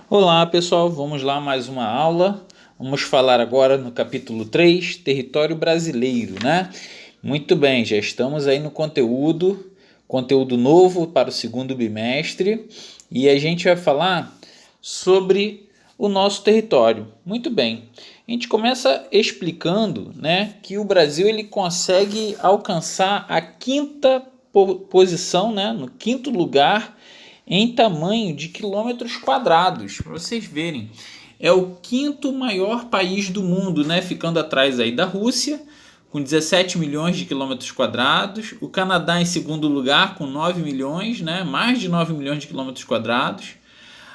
Olá pessoal, vamos lá mais uma aula. Vamos falar agora no capítulo 3, território brasileiro, né? Muito bem, já estamos aí no conteúdo novo para o segundo bimestre e a gente vai falar sobre o nosso território. Muito bem, a gente começa explicando, né, que o Brasil ele consegue alcançar a quinta posição, né, no quinto lugar em tamanho de quilômetros quadrados, para vocês verem. É o quinto maior país do mundo, né? Ficando atrás aí da Rússia, com 17 milhões de quilômetros quadrados. O Canadá em segundo lugar, com 9 milhões, né? Mais de 9 milhões de quilômetros quadrados.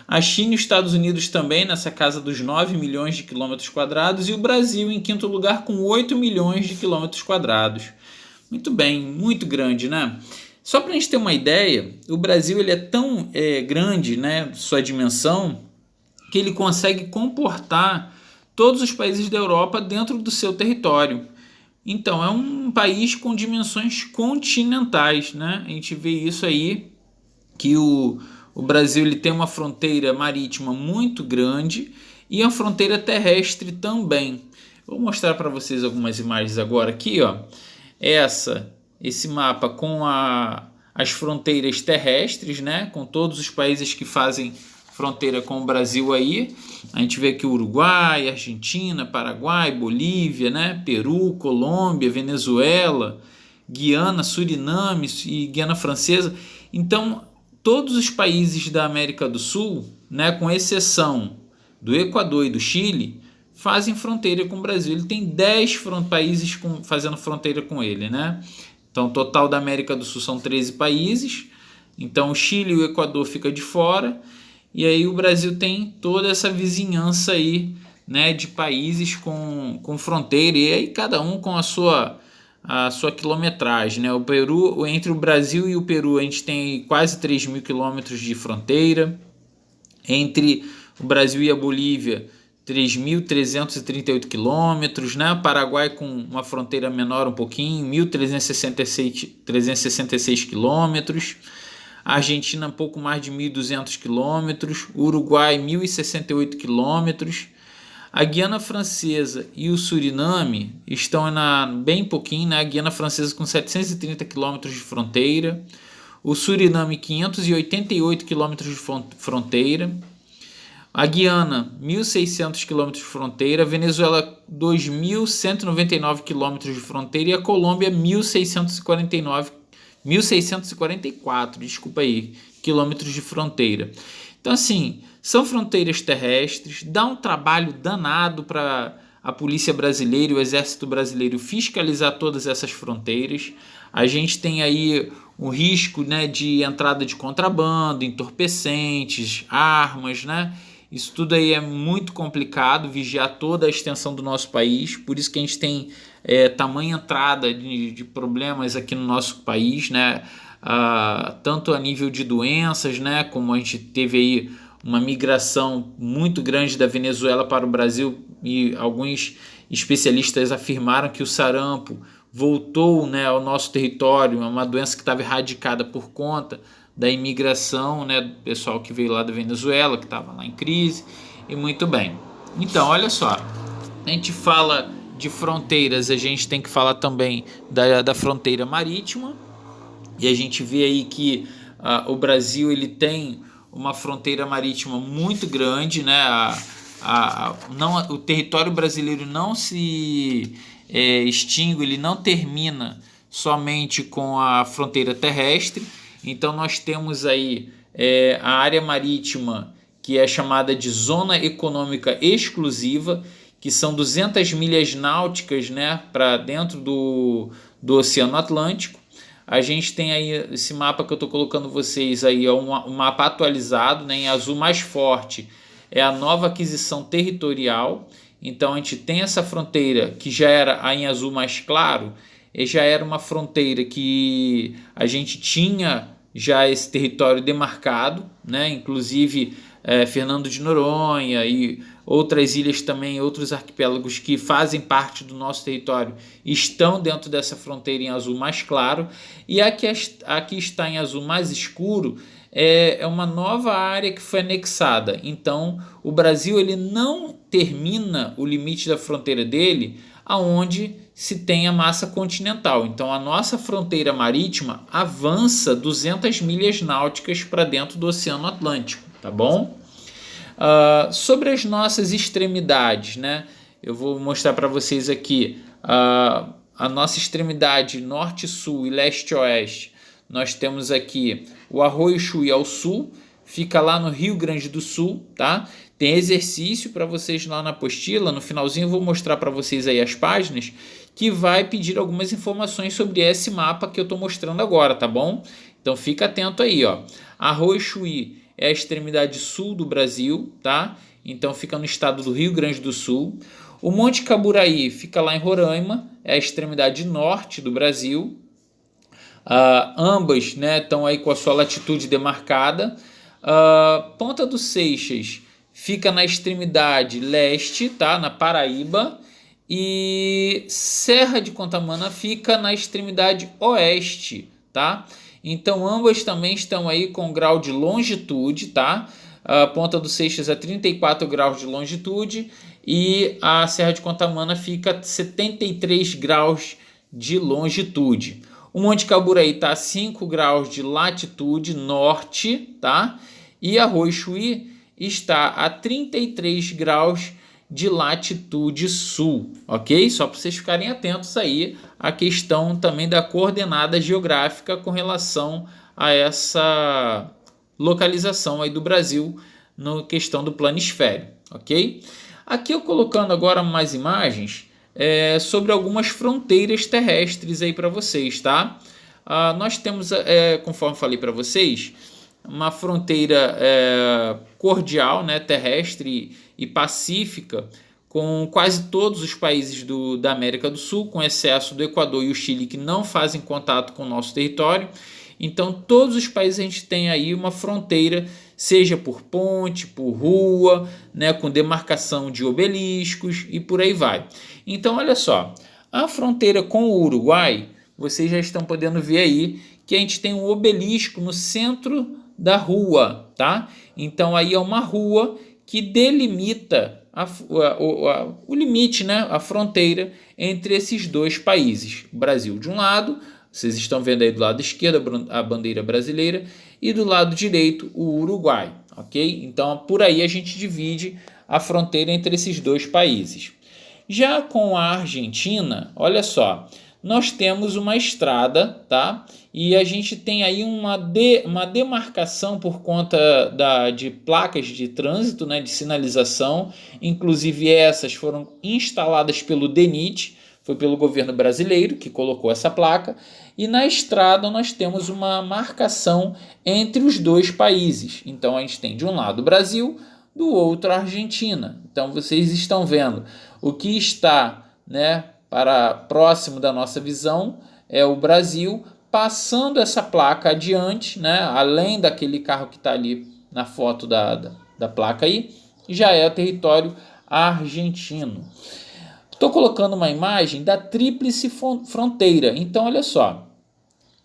A China e os Estados Unidos também nessa casa dos 9 milhões de quilômetros quadrados. E o Brasil em quinto lugar, com 8 milhões de quilômetros quadrados. Muito bem, muito grande, né? Só para a gente ter uma ideia, o Brasil ele é tão grande, né, sua dimensão, que ele consegue comportar todos os países da Europa dentro do seu território. Então, é um país com dimensões continentais, né? A gente vê isso aí, que o Brasil ele tem uma fronteira marítima muito grande e uma fronteira terrestre também. Vou mostrar para vocês algumas imagens agora aqui, ó. Esse mapa com as fronteiras terrestres, né, com todos os países que fazem fronteira com o Brasil aí. A gente vê aqui Uruguai, Argentina, Paraguai, Bolívia, né, Peru, Colômbia, Venezuela, Guiana, Suriname e Guiana Francesa. Então, todos os países da América do Sul, né, com exceção do Equador e do Chile, fazem fronteira com o Brasil. Ele tem 10 países fazendo fronteira com ele, né? Então, o total da América do Sul são 13 países. Então, o Chile e o Equador ficam de fora. E aí o Brasil tem toda essa vizinhança aí, né, de países com fronteira. E aí cada um com a sua quilometragem, né? O Peru, entre o Brasil e o Peru, a gente tem quase 3 mil quilômetros de fronteira. Entre o Brasil e a Bolívia, 3.338 quilômetros, né? Paraguai com uma fronteira menor um pouquinho, 1.366 quilômetros. Argentina um pouco mais de 1.200 quilômetros. Uruguai 1.068 quilômetros. A Guiana Francesa e o Suriname estão bem pouquinho, né? A Guiana Francesa com 730 quilômetros de fronteira. O Suriname 588 quilômetros de fronteira. A Guiana, 1.600 km de fronteira, a Venezuela, 2.199 km de fronteira e a Colômbia, 1.644, desculpa aí, quilômetros de fronteira. Então, assim, são fronteiras terrestres, dá um trabalho danado para a polícia brasileira e o exército brasileiro fiscalizar todas essas fronteiras. A gente tem aí o risco, né, de entrada de contrabando, entorpecentes, armas, né? Isso tudo aí é muito complicado, vigiar toda a extensão do nosso país, por isso que a gente tem tamanha entrada de problemas aqui no nosso país, né? Tanto a nível de doenças, né? Como a gente teve aí uma migração muito grande da Venezuela para o Brasil e alguns especialistas afirmaram que o sarampo voltou, né, ao nosso território, é uma doença que estava erradicada por conta da imigração, né, do pessoal que veio lá da Venezuela, que estava lá em crise, e muito bem. Então, olha só, a gente fala de fronteiras, a gente tem que falar também da fronteira marítima, e a gente vê aí que o Brasil ele tem uma fronteira marítima muito grande, né? O território brasileiro não se extingue, ele não termina somente com a fronteira terrestre. Então nós temos aí a área marítima, que é chamada de Zona Econômica Exclusiva, que são 200 milhas náuticas, né, para dentro do Oceano Atlântico. A gente tem aí esse mapa que eu estou colocando vocês aí, é um mapa atualizado, né, em azul mais forte, é a nova aquisição territorial. Então a gente tem essa fronteira que já era em azul mais claro, e já era uma fronteira que a gente tinha já esse território demarcado, né? Inclusive Fernando de Noronha e outras ilhas também, outros arquipélagos que fazem parte do nosso território estão dentro dessa fronteira em azul mais claro, e aqui está em azul mais escuro é uma nova área que foi anexada. Então, o Brasil ele não termina o limite da fronteira dele aonde se tem a massa continental. Então, a nossa fronteira marítima avança 200 milhas náuticas para dentro do Oceano Atlântico, tá bom? Sobre as nossas extremidades, né? Eu vou mostrar para vocês aqui a nossa extremidade norte-sul e leste-oeste. Nós temos aqui o Arroio Chuí ao sul, fica lá no Rio Grande do Sul, tá? Tem exercício para vocês lá na apostila, no finalzinho eu vou mostrar para vocês aí as páginas, que vai pedir algumas informações sobre esse mapa que eu estou mostrando agora, tá bom? Então fica atento aí, ó. Arroio Chuí é a extremidade sul do Brasil, tá? Então fica no estado do Rio Grande do Sul. O Monte Caburaí fica lá em Roraima, é a extremidade norte do Brasil. Ambas, né, estão aí com a sua latitude demarcada. Ponta dos Seixas fica na extremidade leste, tá, na Paraíba. E Serra de Contamana fica na extremidade oeste, tá? Então ambas também estão aí com grau de longitude, tá? A Ponta dos Seixas a 34 graus de longitude e a Serra de Contamana fica a 73 graus de longitude. O Monte Caburaí está a 5 graus de latitude norte, tá? E Arroio Chuí está a 33 graus de latitude sul, ok? Só para vocês ficarem atentos aí à questão também da coordenada geográfica com relação a essa localização aí do Brasil na questão do planisfério, ok? Aqui eu colocando agora mais imagens sobre algumas fronteiras terrestres aí para vocês, tá? Nós temos, conforme falei para vocês, uma fronteira cordial, né, terrestre e pacífica com quase todos os países da América do Sul, com excesso do Equador e o Chile, que não fazem contato com o nosso território. Então, todos os países a gente tem aí uma fronteira, seja por ponte, por rua, né, com demarcação de obeliscos e por aí vai. Então, olha só, a fronteira com o Uruguai, vocês já estão podendo ver aí que a gente tem um obelisco no centro da rua, tá? Então, aí é uma rua que delimita o limite, né, a fronteira entre esses dois países. O Brasil de um lado, vocês estão vendo aí do lado esquerdo a bandeira brasileira e do lado direito o Uruguai, ok? Então por aí a gente divide a fronteira entre esses dois países. Já com a Argentina, olha só, nós temos uma estrada, tá? E a gente tem aí uma demarcação por conta de placas de trânsito, né, de sinalização, inclusive essas foram instaladas pelo DENIT, foi pelo governo brasileiro que colocou essa placa, e na estrada nós temos uma marcação entre os dois países. Então a gente tem de um lado o Brasil, do outro a Argentina. Então vocês estão vendo o que está, né, para próximo da nossa visão é o Brasil, passando essa placa adiante, né, além daquele carro que está ali na foto da placa aí, já é o território argentino. Estou colocando uma imagem da tríplice fronteira. Então, olha só,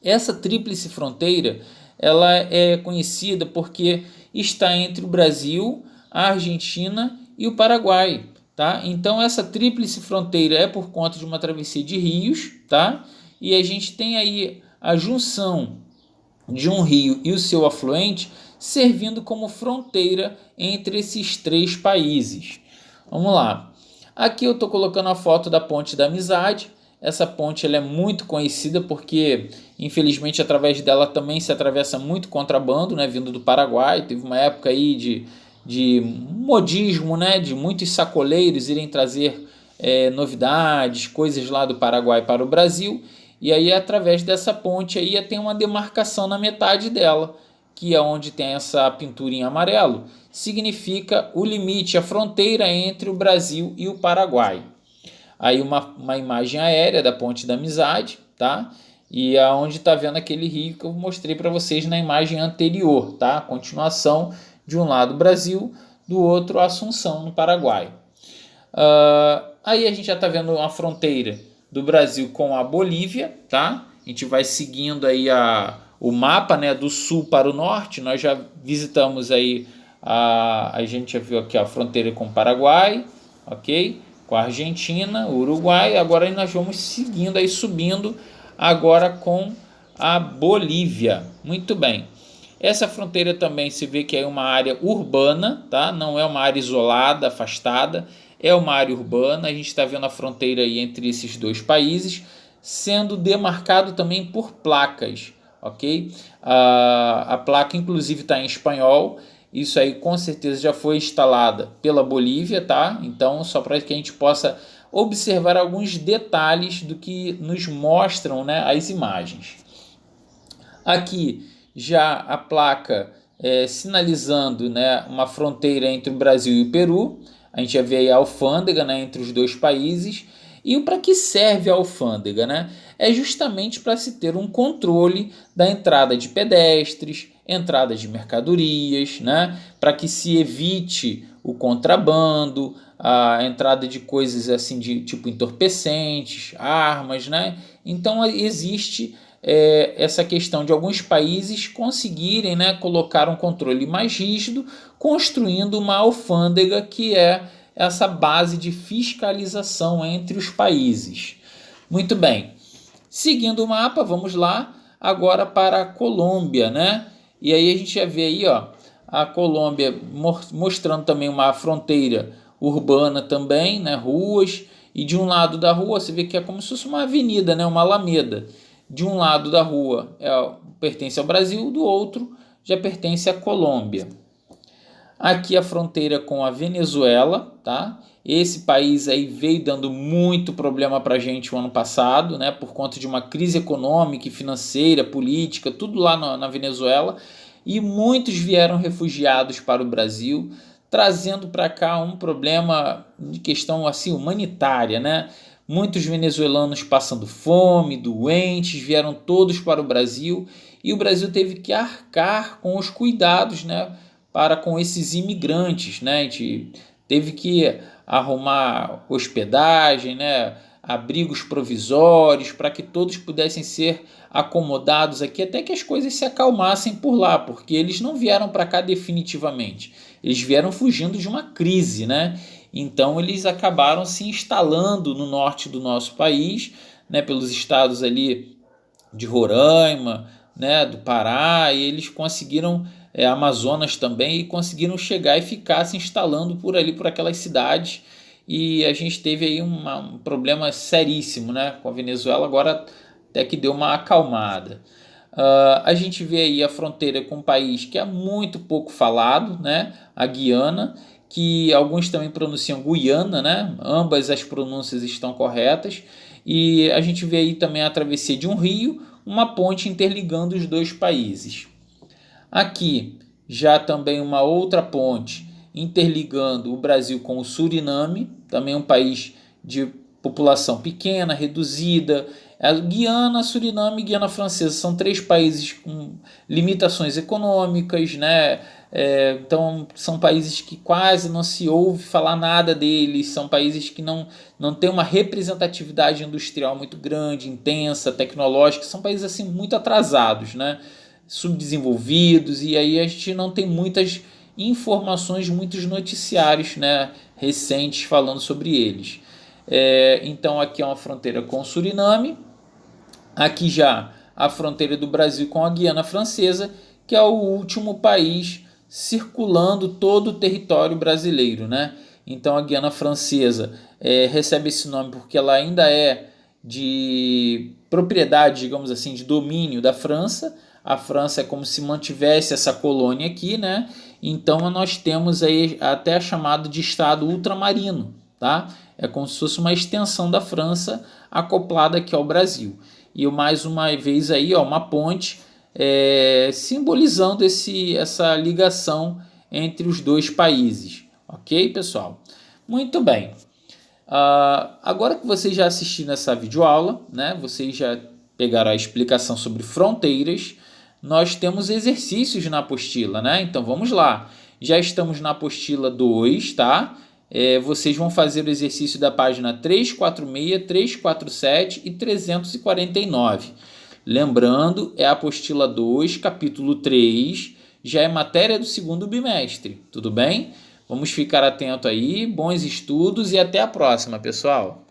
essa tríplice fronteira ela é conhecida porque está entre o Brasil, a Argentina e o Paraguai, tá? Então, essa tríplice fronteira é por conta de uma travessia de rios, tá? E a gente tem aí a junção de um rio e o seu afluente servindo como fronteira entre esses três países. Vamos lá. Aqui eu estou colocando a foto da Ponte da Amizade. Essa ponte ela é muito conhecida porque, infelizmente, através dela também se atravessa muito contrabando, né, vindo do Paraguai. Teve uma época aí de modismo, né, de muitos sacoleiros irem trazer novidades, coisas lá do Paraguai para o Brasil. E aí, através dessa ponte aí, tem uma demarcação na metade dela, que é onde tem essa pintura em amarelo, significa o limite, a fronteira entre o Brasil e o Paraguai. Aí uma imagem aérea da Ponte da Amizade, tá? E aonde está vendo aquele rio que eu mostrei para vocês na imagem anterior, tá? Continuação de um lado Brasil, do outro Assunção, no Paraguai. Aí a gente já está vendo a fronteira do Brasil com a Bolívia, tá? A gente vai seguindo aí o mapa, né, do sul para o norte. Nós já visitamos aí, a gente já viu aqui a fronteira com o Paraguai, ok? Com a Argentina, o Uruguai. Agora nós vamos seguindo aí, subindo agora com a Bolívia. Muito bem. Essa fronteira também se vê que é uma área urbana, tá? Não é uma área isolada, afastada, é uma área urbana. A gente está vendo a fronteira aí entre esses dois países, sendo demarcado também por placas, ok? A placa inclusive está em espanhol. Isso aí com certeza já foi instalada pela Bolívia, tá? Então, só para que a gente possa observar alguns detalhes do que nos mostram, né, as imagens. Aqui já a placa sinalizando, né, uma fronteira entre o Brasil e o Peru. A gente já vê aí a alfândega, né, entre os dois países. E para que serve a alfândega, né? É justamente para se ter um controle da entrada de pedestres, entrada de mercadorias, né? Para que se evite o contrabando, a entrada de coisas assim de tipo entorpecentes, armas, né? Então existe essa questão de alguns países conseguirem, né, colocar um controle mais rígido, construindo uma alfândega que é essa base de fiscalização entre os países. Muito bem. Seguindo o mapa, vamos lá agora para a Colômbia, né? E aí a gente já vê aí, ó, a Colômbia mostrando também uma fronteira urbana também, né? Ruas, e de um lado da rua você vê que é como se fosse uma avenida, né? Uma alameda. De um lado da rua pertence ao Brasil, do outro já pertence à Colômbia. Aqui a fronteira com a Venezuela, tá? Esse país aí veio dando muito problema para a gente o ano passado, né? Por conta de uma crise econômica e financeira, política, tudo lá na Venezuela. E muitos vieram refugiados para o Brasil, trazendo para cá um problema de questão assim humanitária, né? Muitos venezuelanos passando fome, doentes, vieram todos para o Brasil e o Brasil teve que arcar com os cuidados, né, para com esses imigrantes, né? A gente teve que arrumar hospedagem, né, abrigos provisórios para que todos pudessem ser acomodados aqui até que as coisas se acalmassem por lá, porque eles não vieram para cá definitivamente. Eles vieram fugindo de uma crise, né? Então eles acabaram se instalando no norte do nosso país, né, pelos estados ali de Roraima, né, do Pará, e eles conseguiram, Amazonas também, e conseguiram chegar e ficar se instalando por ali, por aquelas cidades, e a gente teve aí um problema seríssimo, né, com a Venezuela, agora até que deu uma acalmada. A gente vê aí a fronteira com um país que é muito pouco falado, né, a Guiana, que alguns também pronunciam Guiana, né? Ambas as pronúncias estão corretas. E a gente vê aí também a travessia de um rio, uma ponte interligando os dois países. Aqui já também uma outra ponte interligando o Brasil com o Suriname, também um país de população pequena, reduzida. A Guiana, Suriname e Guiana Francesa são três países com limitações econômicas, né? Então são países que quase não se ouve falar nada deles, são países que não têm uma representatividade industrial muito grande, intensa, tecnológica, são países assim muito atrasados, né? Subdesenvolvidos, e aí a gente não tem muitas informações, muitos noticiários, né, recentes falando sobre eles. Então aqui é uma fronteira com o Suriname, aqui já a fronteira do Brasil com a Guiana Francesa, que é o último país circulando todo o território brasileiro, né? Então a Guiana Francesa recebe esse nome porque ela ainda é de propriedade, digamos assim, de domínio da França. A França é como se mantivesse essa colônia aqui, né? Então nós temos aí até chamado de estado ultramarino, tá? É como se fosse uma extensão da França acoplada aqui ao Brasil. E mais uma vez aí, ó, uma ponte simbolizando essa ligação entre os dois países. Ok, pessoal? Muito bem. Agora que vocês já assistiram essa videoaula, né, vocês já pegaram a explicação sobre fronteiras, nós temos exercícios na apostila, né? Então vamos lá. Já estamos na apostila 2, tá? Vocês vão fazer o exercício da página 346, 347 e 349. Lembrando, é a apostila 2, capítulo 3, já é matéria do segundo bimestre, tudo bem? Vamos ficar atento aí, bons estudos e até a próxima, pessoal!